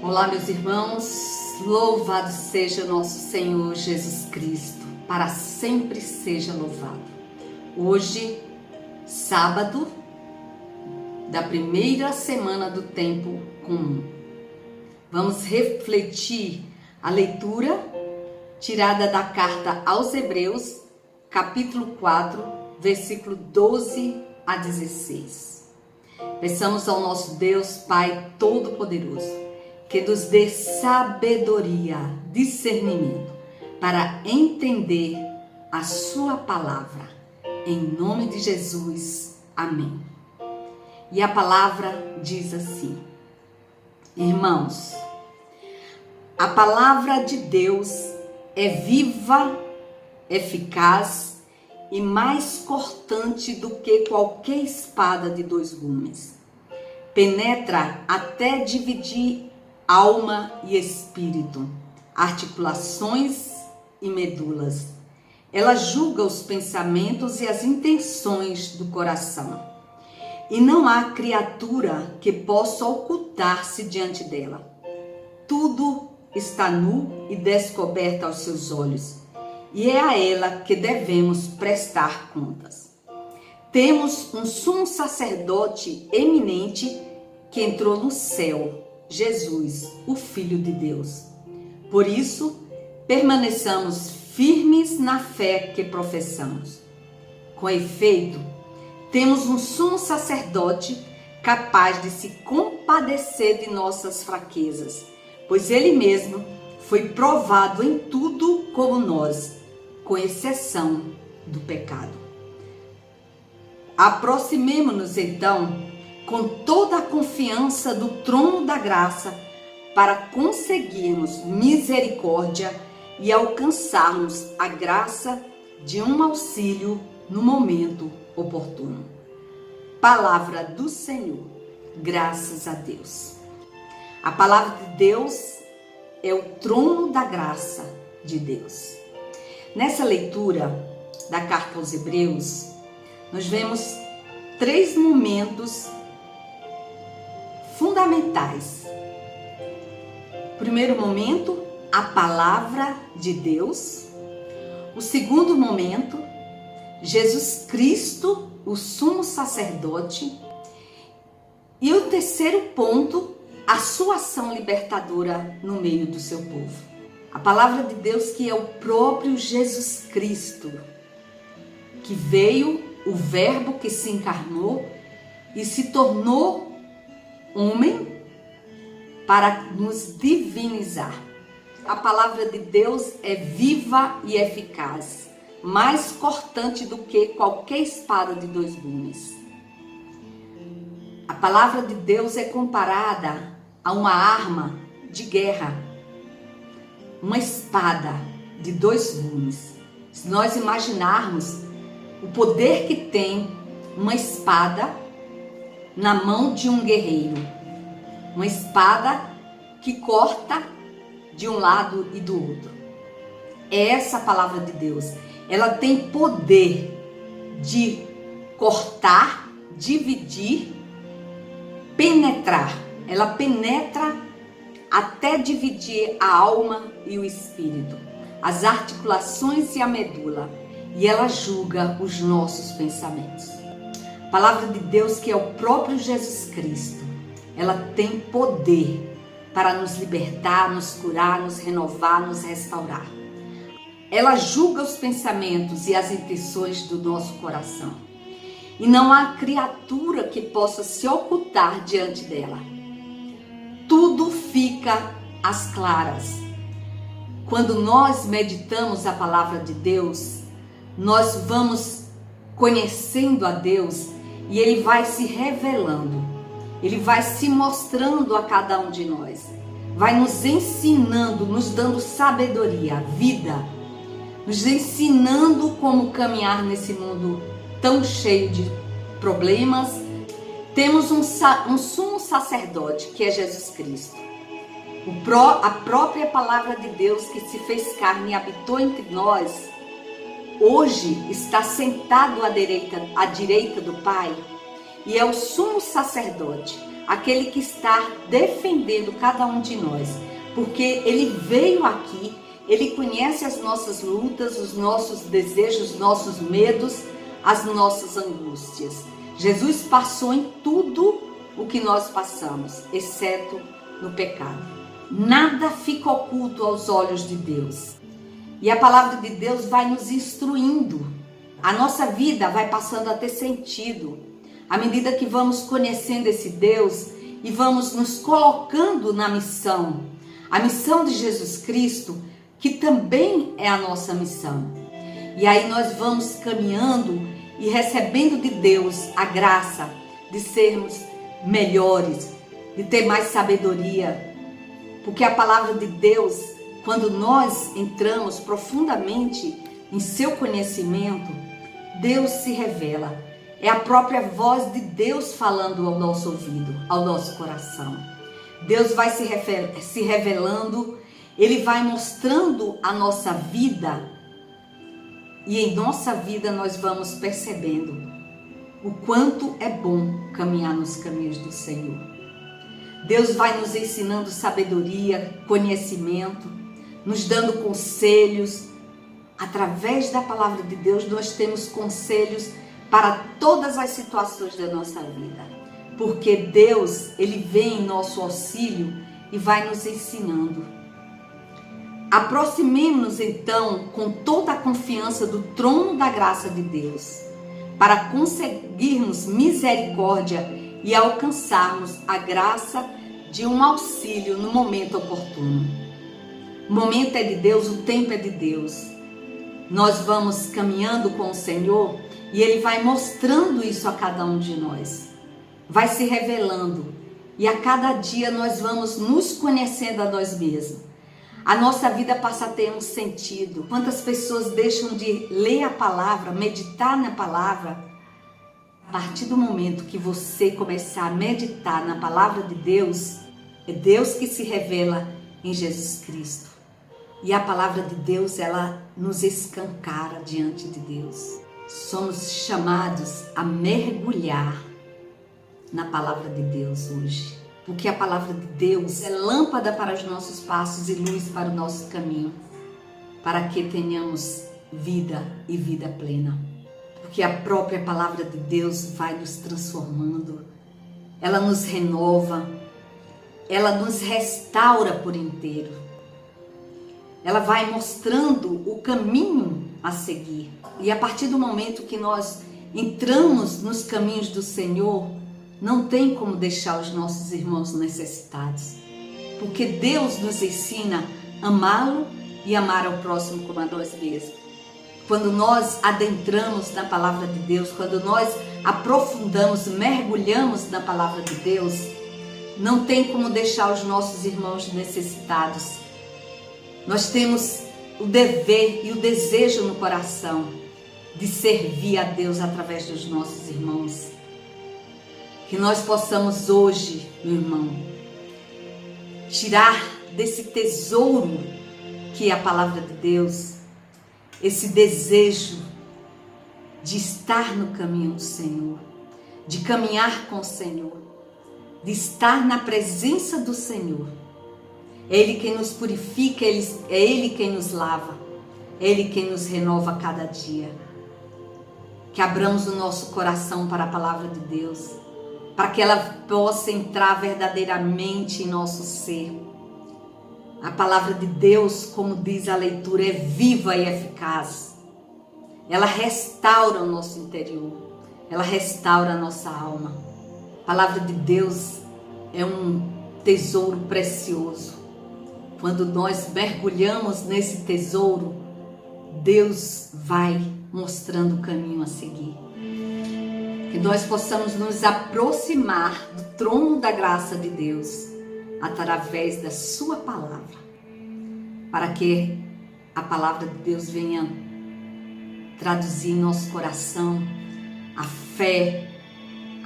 Olá, meus irmãos, louvado seja nosso Senhor Jesus Cristo, para sempre seja louvado. Hoje, sábado da primeira semana do tempo comum, vamos refletir a leitura tirada da carta aos Hebreus, capítulo 4, versículo 12 a 16. Peçamos ao nosso Deus, Pai Todo-Poderoso, que nos dê sabedoria, discernimento, para entender a sua palavra. Em nome de Jesus, amém. E a palavra diz assim: irmãos, a palavra de Deus é viva, eficaz e mais cortante do que qualquer espada de dois gumes. Penetra até dividir alma e espírito, articulações e medulas. Ela julga os pensamentos e as intenções do coração. E não há criatura que possa ocultar-se diante dela. Tudo está nu e descoberto aos seus olhos, e é a ela que devemos prestar contas. Temos um sumo sacerdote eminente que entrou no céu, Jesus, o Filho de Deus. Por isso, permaneçamos firmes na fé que professamos. Com efeito, temos um sumo sacerdote capaz de se compadecer de nossas fraquezas, pois ele mesmo foi provado em tudo como nós, com exceção do pecado. Aproximemo-nos então com toda a confiança do trono da graça para conseguirmos misericórdia e alcançarmos a graça de um auxílio no momento oportuno. Palavra do Senhor, graças a Deus. A palavra de Deus é o trono da graça de Deus. Nessa leitura da carta aos Hebreus, nós vemos 3 momentos fundamentais. Primeiro momento, a palavra de Deus. O segundo momento, Jesus Cristo, o sumo sacerdote. E o terceiro ponto, a sua ação libertadora no meio do seu povo. A palavra de Deus, que é o próprio Jesus Cristo, que veio, o verbo que se encarnou e se tornou homem para nos divinizar. A palavra de Deus é viva e eficaz, mais cortante do que qualquer espada de dois gumes. A palavra de Deus é comparada a uma arma de guerra, uma espada de dois gumes. Se nós imaginarmos o poder que tem uma espada na mão de um guerreiro, uma espada que corta de um lado e do outro. É essa a palavra de Deus. Ela tem poder de cortar, dividir, penetrar. Ela penetra até dividir a alma e o espírito, as articulações e a medula, e ela julga os nossos pensamentos. A palavra de Deus, que é o próprio Jesus Cristo, ela tem poder para nos libertar, nos curar, nos renovar, nos restaurar. Ela julga os pensamentos e as intenções do nosso coração. E não há criatura que possa se ocultar diante dela. Tudo fica às claras. Quando nós meditamos a palavra de Deus, nós vamos conhecendo a Deus e Ele vai se revelando. Ele vai se mostrando a cada um de nós. Vai nos ensinando, nos dando sabedoria, vida. Nos ensinando como caminhar nesse mundo tão cheio de problemas. Temos um sumo sacerdote, que é Jesus Cristo. A própria palavra de Deus que se fez carne e habitou entre nós, hoje está sentado à direita do Pai e é o sumo sacerdote, aquele que está defendendo cada um de nós, porque Ele veio aqui, Ele conhece as nossas lutas, os nossos desejos, os nossos medos, as nossas angústias. Jesus passou em tudo o que nós passamos, exceto no pecado. Nada fica oculto aos olhos de Deus. E a palavra de Deus vai nos instruindo. A nossa vida vai passando a ter sentido. À medida que vamos conhecendo esse Deus e vamos nos colocando na missão. A missão de Jesus Cristo, que também é a nossa missão. E aí nós vamos caminhando e recebendo de Deus a graça de sermos melhores, de ter mais sabedoria. Porque a palavra de Deus, quando nós entramos profundamente em seu conhecimento, Deus se revela. É a própria voz de Deus falando ao nosso ouvido, ao nosso coração. Deus vai se revelando, Ele vai mostrando a nossa vida. E em nossa vida nós vamos percebendo o quanto é bom caminhar nos caminhos do Senhor. Deus vai nos ensinando sabedoria, conhecimento, nos dando conselhos. Através da palavra de Deus, nós temos conselhos para todas as situações da nossa vida. Porque Deus, Ele vem em nosso auxílio e vai nos ensinando. Aproximemo-nos então com toda a confiança do trono da graça de Deus, para conseguirmos misericórdia e alcançarmos a graça de um auxílio no momento oportuno. O momento é de Deus, o tempo é de Deus. Nós vamos caminhando com o Senhor e Ele vai mostrando isso a cada um de nós. Vai se revelando e a cada dia nós vamos nos conhecendo a nós mesmos. A nossa vida passa a ter um sentido. Quantas pessoas deixam de ler a palavra, meditar na palavra? A partir do momento que você começar a meditar na palavra de Deus, é Deus que se revela em Jesus Cristo. E a palavra de Deus, ela nos escancara diante de Deus. Somos chamados a mergulhar na palavra de Deus hoje. Porque a palavra de Deus é lâmpada para os nossos passos e luz para o nosso caminho, para que tenhamos vida e vida plena. Porque a própria palavra de Deus vai nos transformando, ela nos renova, ela nos restaura por inteiro. Ela vai mostrando o caminho a seguir. E a partir do momento que nós entramos nos caminhos do Senhor, não tem como deixar os nossos irmãos necessitados. Porque Deus nos ensina a amá-lo e amar ao próximo como a nós mesmos. Quando nós adentramos na palavra de Deus, quando nós aprofundamos, mergulhamos na palavra de Deus, não tem como deixar os nossos irmãos necessitados. Nós temos o dever e o desejo no coração de servir a Deus através dos nossos irmãos. Que nós possamos hoje, meu irmão, tirar desse tesouro que é a palavra de Deus, esse desejo de estar no caminho do Senhor, de caminhar com o Senhor, de estar na presença do Senhor. É Ele quem nos purifica, é Ele quem nos lava, é Ele quem nos renova a cada dia. Que abramos o nosso coração para a palavra de Deus, para que ela possa entrar verdadeiramente em nosso ser. A palavra de Deus, como diz a leitura, é viva e eficaz. Ela restaura o nosso interior, ela restaura a nossa alma. A palavra de Deus é um tesouro precioso. Quando nós mergulhamos nesse tesouro, Deus vai mostrando o caminho a seguir. Que nós possamos nos aproximar do trono da graça de Deus através da sua palavra, para que a palavra de Deus venha traduzir em nosso coração a fé,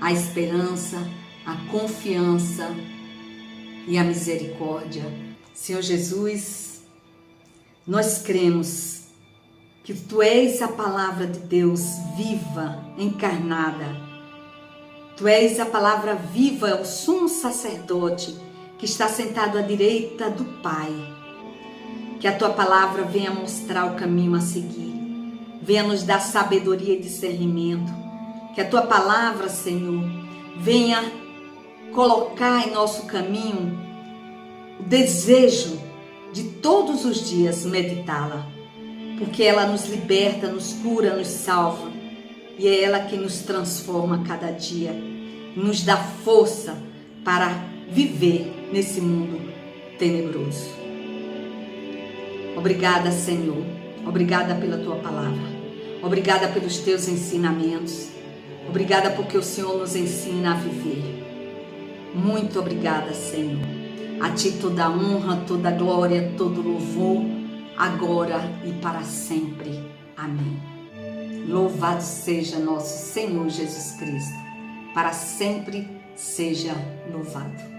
a esperança, a confiança e a misericórdia. Senhor Jesus, nós cremos que Tu és a palavra de Deus viva, encarnada, Tu és a palavra viva, o sumo sacerdote que está sentado à direita do Pai. Que a tua palavra venha mostrar o caminho a seguir, venha nos dar sabedoria e discernimento. Que a tua palavra, Senhor, venha colocar em nosso caminho o desejo de todos os dias meditá-la, porque ela nos liberta, nos cura, nos salva, e é ela que nos transforma cada dia, nos dá força para viver nesse mundo tenebroso. Obrigada, Senhor, obrigada pela tua palavra, obrigada pelos teus ensinamentos, obrigada porque o Senhor nos ensina a viver. Muito obrigada, Senhor. A ti toda a honra, toda a glória, todo o louvor, agora e para sempre. Amém. Louvado seja nosso Senhor Jesus Cristo. Para sempre seja louvado.